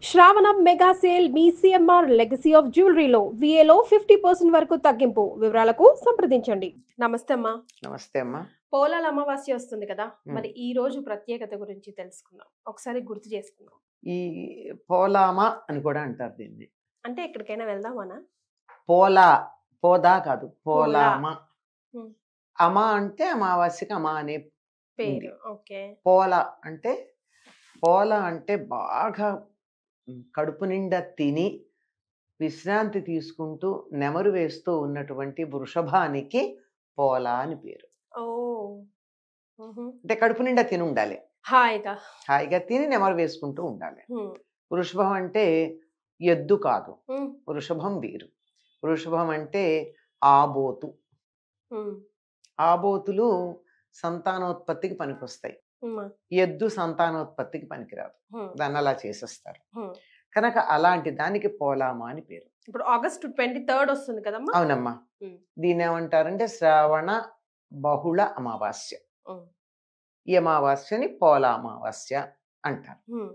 శ్రావణ mega sale మీ CMR legacy of జ్యువెలరీలో విఏలో 50% వరకు తగ్గింపు. వివరాలకు సంప్రదించండి. నమస్తే అమ్మా. నమస్తే అమ్మా. పోలాల అమావాస్య వస్తుంది కదా, మరి ఉమ్. ఈ రోజు ప్రత్యేకత గురించి తెలుసుకుందాం. ఒకసారి గుర్తు చేసుకుందాం. ఈ పోలామా అని కూడా అంటారు దీన్ని. అంటే ఎక్కడికైనా వెళ్దామనా? పోలా, పోదా కాదు, పోలా. పోలామా. ఉమ్, అమా అంటే అమావాస్యకి అమా అనే ఉంది. పేరు. ఓకే. పోలా అంటే బాగా కడుపు నిండా తిని విశ్రాంతి తీసుకుంటూ నెమరు వేస్తూ ఉన్నటువంటి వృషభానికి పోలా అని పేరు. ఓ. ఉహు. అంటే కడుపు నిండా తిని ఉండాలి, హాయిగా. హాయిగా తిని నెమరు వేసుకుంటూ ఉండాలి. ఉమ్, వృషభం అంటే ఎద్దు కాదు, ఉమ్, వృషభం వీరు. వృషభం అంటే ఆబోతు. ఉమ్, ఆబోతులు సంతానోత్పత్తికి పనికొస్తాయి, ఉమ్, ఎద్దు సంతానోత్పత్తికి పనికిరాదు, ఉమ్, దాన్ని అలా చేసేస్తారు. ఉమ్. కనుక అలాంటి దానికి పోలామా అని పేరు. ఇప్పుడు ఆగస్ట్ 23 వస్తుంది కదమ్మా. అవునమ్మా. ఉమ్, దీన్ని ఏమంటారంటే శ్రావణ బహుళ అమావాస్య. ఉమ్, ఈ అమావాస్యని పోలా అమావాస్య అంటారు. ఉమ్,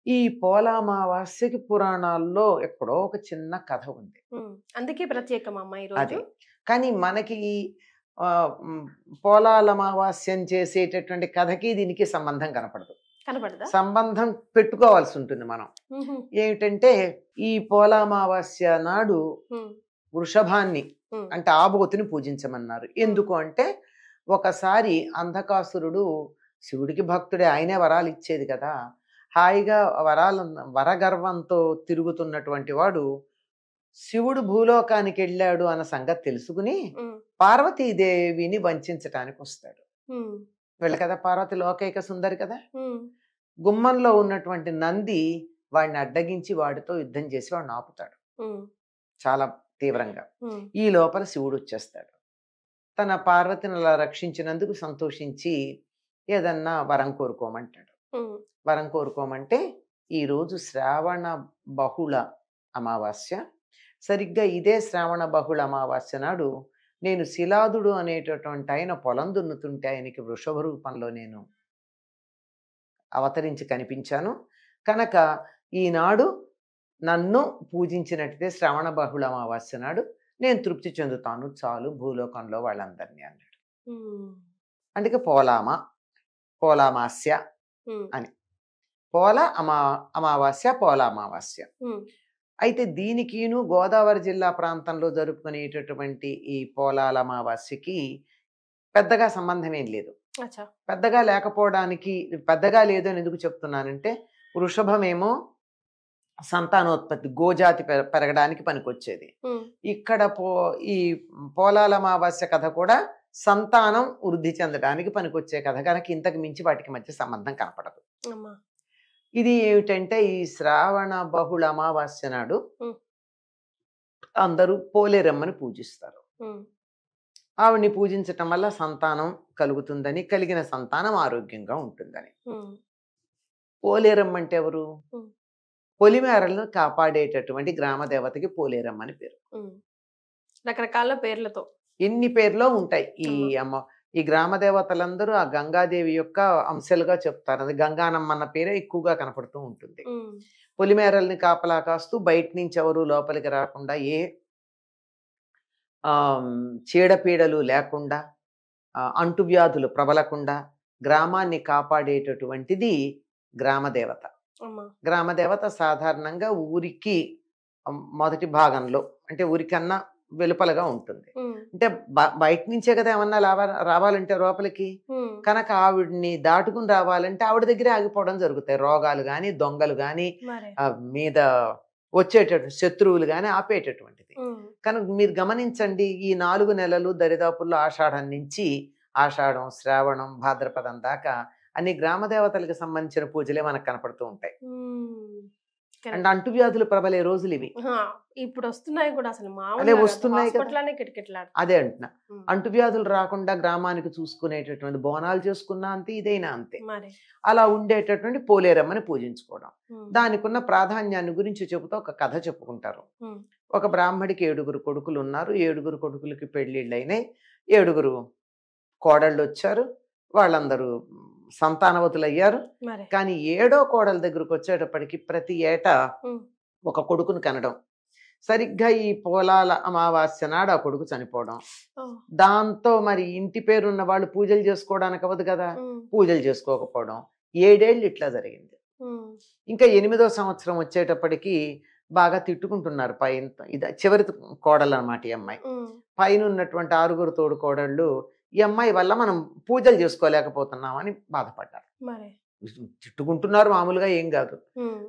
ఈ పోలా అమావాస్యకి పురాణాల్లో ఎక్కడో ఒక చిన్న కథ ఉంది. ఉమ్. అందుకే ప్రత్యేకం అమ్మా ఈరోజు. అదే, కానీ మనకి ఆ, మ్, పోలాల అమావాస్యం చేసేటటువంటి కథకి దీనికి సంబంధం కనపడదు. కనపడదా? సంబంధం పెట్టుకోవాల్సి ఉంటుంది మనం. ఉహు, ఏమిటంటే ఈ పోలా అమావాస్య నాడు ఉమ్, వృషభాన్ని ఉమ్, అంటే ఆబోతుని పూజించమన్నారు. ఎందుకు అంటే ఒకసారి అంధకాసురుడు శివుడికి భక్తుడే, ఆయనే వరాలు ఇచ్చేది కదా, హాయిగా వరగర్వంతో తిరుగుతున్నటువంటి వాడు శివుడు భూలోకానికి వెళ్ళాడు అన్న సంగతి తెలుసుకుని ఉమ్, పార్వతీదేవిని వంచటానికి వస్తాడు. ఉమ్, వెళ్ళి కదా, పార్వతి లోకైక సుందరి కదా. ఉమ్, గుమ్మంలో ఉన్నటువంటి నంది వాడిని అడ్డగించి వాడితో యుద్ధం చేసి వాడిని ఆపుతాడు ఉమ్, చాలా తీవ్రంగా. ఉమ్, ఈ లోపల శివుడు వచ్చేస్తాడు. తన పార్వతిని అలా రక్షించినందుకు సంతోషించి ఏదన్నా వరం కోరుకోమంటాడు. ఉమ్, వరం కోరుకోమంటే ఈరోజు శ్రావణ బహుళ అమావాస్య. సరిగ్గా ఇదే శ్రావణ బహుళ అమావాస్య నాడు నేను శిలాదుడు అనేటటువంటి ఆయన పొలం దున్నుతుంటే ఆయనకి వృషభ రూపంలో నేను అవతరించి కనిపించాను. కనుక ఈనాడు నన్ను పూజించినట్టే శ్రవణ బహుళ అమావాస్య నాడు నేను తృప్తి చెందుతాను చాలు భూలోకంలో వాళ్ళందరినీ అన్నాడు. ఉమ్, అందుకే పోలామాస్య ఉమ్, అని. అమావాస్య పోలా అమావాస్య. ఉమ్, అయితే దీనికిను గోదావరి జిల్లా ప్రాంతంలో జరుపుకునేటటువంటి ఈ పోలాల అమావాస్యకి పెద్దగా సంబంధం ఏం లేదు. అచ్చా. పెద్దగా లేకపోవడానికి, పెద్దగా లేదు అని ఎందుకు చెప్తున్నానంటే వృషభమేమో సంతానోత్పత్తి, గోజాతి పెరగడానికి పనికొచ్చేది. ఉమ్, ఇక్కడ ఈ పోలాల అమావాస్య కథ కూడా సంతానం వృద్ధి చెందడానికి పనికొచ్చే కథ కనుక ఇంతకు మించి వాటికి మధ్య సంబంధం కనపడదు. అమ్మా. ఇది ఏమిటంటే ఈ శ్రావణ బహుళ అమావాస్య నాడు ఉమ్, అందరూ పోలేరమ్మని పూజిస్తారు. ఉమ్, ఆవిడ్ని పూజించటం వల్ల సంతానం కలుగుతుందని, కలిగిన సంతానం ఆరోగ్యంగా ఉంటుందని. ఉమ్, పోలేరమ్మ అంటే ఎవరు? ఉమ్, పొలిమేరలను కాపాడేటటువంటి గ్రామ దేవతకి పోలేరమ్మ అని పేరు. ఉమ్. రకరకాల పేర్లతో. ఎన్ని పేర్లో ఉంటాయి ఈ అమ్మా. ఈ గ్రామ దేవతలందరూ ఆ గంగాదేవి యొక్క అంశాలుగా చెప్తారు. అది గంగానమ్మ అన్న పేరే ఎక్కువగా కనపడుతూ ఉంటుంది. ఉమ్, పొలిమేరల్ని కాపలా కాస్తూ బయట నుంచి ఎవరు లోపలికి రాకుండా, ఏ చీడపీడలు లేకుండా, అంటువ్యాధులు ప్రబలకుండా గ్రామాన్ని కాపాడేటటువంటిది గ్రామదేవత. అమ్మా. గ్రామదేవత సాధారణంగా ఊరికి మొదటి భాగంలో, అంటే ఊరికన్నా వెలుపలగా ఉంటుంది. ఉమ్, అంటే బయట నుంచే కదా ఏమన్నా రావాలంటే లోపలికి, ఉమ్, కనుక ఆవిడ్ని దాటుకుని రావాలంటే ఆవిడ దగ్గరే ఆగిపోవడం జరుగుతాయి. రోగాలు కానీ, దొంగలు కానీ, మరే. మీద వచ్చేటటువంటి శత్రువులు కానీ ఆపేటటువంటిది. ఉమ్, కనుక మీరు గమనించండి, ఈ 4 నెలలు దరిదాపుల్లో ఆషాఢం నుంచి ఆషాఢం, శ్రావణం, భాద్రపదం దాకా అన్ని గ్రామదేవతలకు సంబంధించిన పూజలే మనకు కనపడుతూ ఉంటాయి. ఉమ్. అండ్ అంటువ్యాధులు ప్రబలే రోజులు ఇవి. ఆ, ఇప్పుడు వస్తున్నాయి కూడా, అసలు అదే మామూలుగా వస్తున్నాయి కదా. హాస్పిటల్లోనే కిటకిటలాడు. అదే అంటున్నా, అంటువ్యాధులు రాకుండా గ్రామానికి చూసుకునేటటువంటి బోనాలు చేసుకున్నా అంతే, ఇదైనా అంతే. మరి. అలా ఉండేటటువంటి పోలేరమ్మని పూజించుకోవడం, ఉమ్, దానికి ఉన్న ప్రాధాన్యాన్ని గురించి చెబుతూ ఒక కథ చెప్పుకుంటారు. ఉమ్, ఒక బ్రాహ్మడికి 7 కొడుకులు ఉన్నారు. 7 కొడుకులకి పెళ్ళిళ్ళు అయినాయి. 7 కోడళ్ళు వచ్చారు. వాళ్ళందరూ సంతానవతులు అయ్యారు. మరి కానీ 7వ కోడల దగ్గరకు వచ్చేటప్పటికి ప్రతి ఏటా ఉమ్, ఒక కొడుకును కనడం. సరిగ్గా ఈ పోలాల అమావాస్య నాడు ఆ కొడుకు చనిపోవడం. ఓ, దాంతో మరి ఇంటి పేరున్న వాళ్ళు పూజలు చేసుకోవడానికి అవ్వదు కదా, ఉమ్, పూజలు చేసుకోకపోవడం. 7 ఏళ్ళు ఇట్లా జరిగింది. ఉమ్, ఇంకా 8వ సంవత్సరం వచ్చేటప్పటికి బాగా తిట్టుకుంటున్నారు పైన. ఇది చివరి కోడలు అన్నమాట ఈ అమ్మాయి. ఉమ్, పైన ఉన్నటువంటి 6 తోడు కోడళ్ళు ఈ అమ్మాయి వల్ల మనం పూజలు చేసుకోలేకపోతున్నామని బాధపడ్డారు. మరి తిట్టుకుంటున్నారు, మామూలుగా ఏం కాదు. ఉమ్,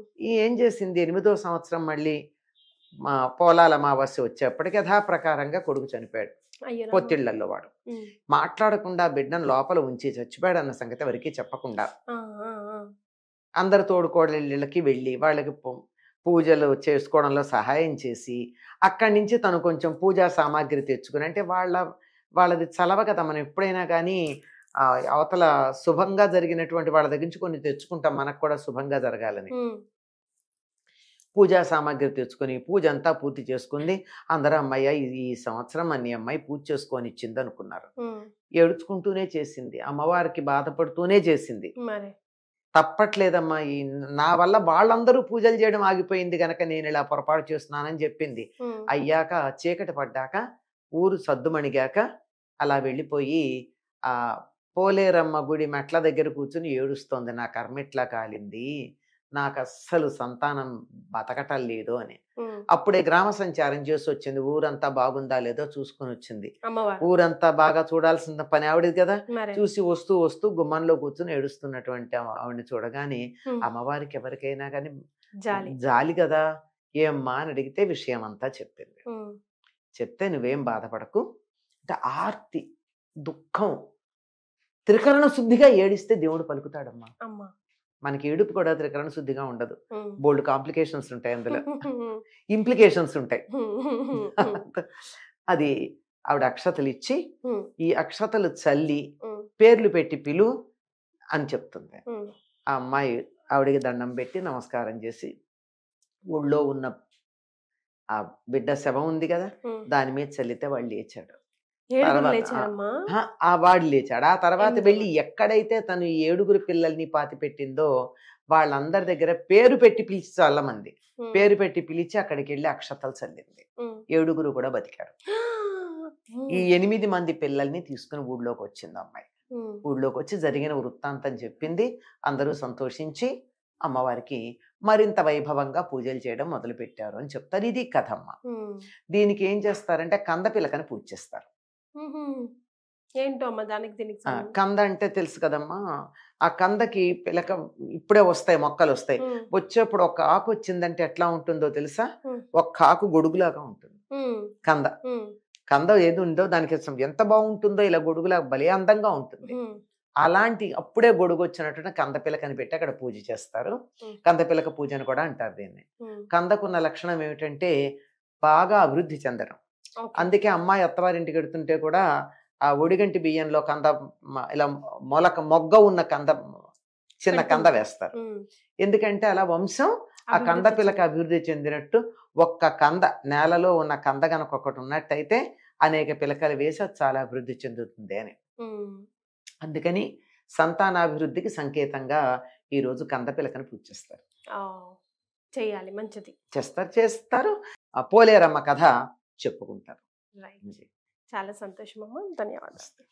ఏం చేసింది 8వ సంవత్సరం మళ్ళీ మా పోలాల అమావాస్య వచ్చేప్పటికి యథాప్రకారంగా కొడుకు చనిపోయాడు. అయ్యో రామ. పొత్తిళ్లలో వాడు ఉమ్, మాట్లాడకుండా బిడ్డను లోపల ఉంచి చచ్చిపోయాడు అన్న సంగతి ఎవరికి చెప్పకుండా ఆ, ఆ, ఆ, అందరు తోడుకోడళ్ళకి వెళ్ళి వాళ్ళకి పూజలు చేసుకోవడంలో సహాయం చేసి అక్కడి నుంచి తను కొంచెం పూజా సామాగ్రి తెచ్చుకుని, అంటే వాళ్ళది చలవ కదా, మనం ఎప్పుడైనా కానీ అవతల శుభంగా జరిగినటువంటి వాళ్ళ దగ్గర నుంచి కొన్ని తెచ్చుకుంటాం, మనకు కూడా శుభంగా జరగాలని. ఉమ్, పూజా సామాగ్రి తెచ్చుకొని పూజ అంతా పూర్తి చేసుకుంది. అందరూ అమ్మయ్య ఈ సంవత్సరం అన్ని అమ్మాయి పూజ చేసుకొని ఇచ్చింది అనుకున్నారు. ఉమ్, ఏడుచుకుంటూనే చేసింది, అమ్మవారికి బాధపడుతూనే చేసింది. మరి తప్పట్లేదమ్మా, నా వల్ల వాళ్ళందరూ పూజలు చేయడం ఆగిపోయింది గనక నేను ఇలా పొరపాటు చేస్తున్నానని చెప్పింది. ఉమ్, అయ్యాక చీకటి పడ్డాక ఊరు సద్దుమణిగాక అలా వెళ్ళిపోయి ఆ పోలేరమ్మ గుడి మెట్ల దగ్గర కూర్చుని ఏడుస్తోంది, నా కర్మ ఇట్లా కాలింది, నాకు అస్సలు సంతానం బతకటం లేదు అని. ఉమ్, అప్పుడే గ్రామ సంచారం చేసి వచ్చింది, ఊరంతా బాగుందా లేదో చూసుకొని వచ్చింది. అమ్మవారు ఊరంతా బాగా చూడాల్సిన పని ఆవిడది కదా. మరి చూసి వస్తూ వస్తూ గుమ్మంలో కూర్చుని ఏడుస్తున్నటువంటి ఆవిడని చూడగానే ఉమ్, అమ్మవారికి ఎవరికైనా కానీ జాలి. జాలి కదా. ఏమ్మా అని అడిగితే విషయం అంతా చెప్పింది. ఉమ్, చెప్తే నువ్వేం బాధపడకు, అంటే ఆర్తి దుఃఖం త్రికరణ శుద్ధిగా ఏడిస్తే దేవుడు పలుకుతాడమ్మా. అమ్మా. మనకి ఏడుపు కూడా త్రికరణ శుద్ధిగా ఉండదు, ఉమ్, బోల్డ్ కాంప్లికేషన్స్ ఉంటాయి అందులో, ఉమ్, ఇంప్లికేషన్స్ ఉంటాయి. ఉమ్, అది ఆవిడ అక్షతలు ఇచ్చి ఉమ్, ఈ అక్షతలు చల్లి ఉమ్, పేర్లు పెట్టి పిలు అని చెప్తుంది. ఉమ్, ఆ అమ్మాయి ఆవిడికి దండం పెట్టి నమస్కారం చేసి ఊళ్ళో ఉన్న ఆ బిడ్డ శవం ఉంది కదా ఉమ్. దాని మీద చల్లితే వాడు లేచాడు. ఏడుగురు తర్వాత లేచారమ్మా. ఆ వాడు లేచాడు. ఆ తర్వాత ఎందుకు? వెళ్ళి ఎక్కడైతే తను ఈ 7 పిల్లల్ని పాతి పెట్టిందో వాళ్ళందరి దగ్గర పేరు పెట్టి పిలిచి చాలా మంది ఉమ్, పేరు పెట్టి పిలిచి అక్కడికి వెళ్ళి అక్షతలు చల్లింది. ఉమ్, 7 కూడా బతికారు. ఈ ఉమ్, 8 మంది పిల్లల్ని తీసుకుని ఊళ్ళోకి వచ్చింది అమ్మాయి. ఉమ్, ఊళ్ళోకి వచ్చి జరిగిన వృత్తాంతం చెప్పింది. అందరూ సంతోషించి అమ్మవారికి మరింత వైభవంగా పూజలు చేయడం మొదలు పెట్టారు అని చెప్తారు. ఇది కథమ్మ. ఉమ్, దీనికి ఏం చేస్తారంటే కంద పిలకని పూజ చేస్తారు. ఉహుం. ఏంటో అమ్మ దానికి దీనికి సంబంధం? కంద అంటే తెలుసు కదమ్మా. ఆ కందకి పిలక ఇప్పుడే వస్తాయి, మొక్కలు వస్తాయి. ఉమ్, వచ్చేప్పుడు ఒక ఆకు వచ్చిందంటే ఎట్లా ఉంటుందో తెలుసా? ఉమ్, ఒక్క ఆకు గొడుగులాగా ఉంటుంది ఉమ్, కంద. ఉమ్, కంద ఏది ఉందో దానికి ఎంత బాగుంటుందో, ఇలా గొడుగులాగా భలే అందంగా ఉంటుంది. ఉమ్, అలాంటి అప్పుడే గొడుగు వచ్చినట్టు కంద పిలకని పెట్టి అక్కడ పూజ చేస్తారు. ఉమ్, కంద పిలక పూజ అని కూడా అంటారు దీన్ని. ఉమ్, కందకున్న లక్షణం ఏమిటంటే బాగా అభివృద్ధి చెందడం. ఓకే. అందుకే అమ్మాయి అత్తవారింటికి వెడుతుంటే కూడా ఆ ఒడిగంటి బియ్యంలో కంద ఇలా మొగ్గ ఉన్న కంద, చిన్న కంద పెడుతుంది. వేస్తారు. ఉమ్, ఎందుకంటే అలా వంశం ఆ కంద అభివృద్ధి పిలక చెంది- అభివృద్ధి చెందినట్టు. ఒక్క కంద నేలలో ఉన్న కంద గనక ఒకటి ఉన్నట్టయితే అనేక పిలకలు వేసి అది చాలా అభివృద్ధి చెందుతుంది అని. ఉమ్, అందుకని సంతానాభివృద్ధికి సంకేతంగా ఈరోజు కంద పిలకను పూజ చేస్తారు. ఆ, చెయ్యాలి, మంచిది. చేస్తారు. ఆ పోలేరమ్మ కథ చెప్పుకుంటారు. రైట్. చాలా సంతోషం అమ్మ, ధన్యవాదాలు.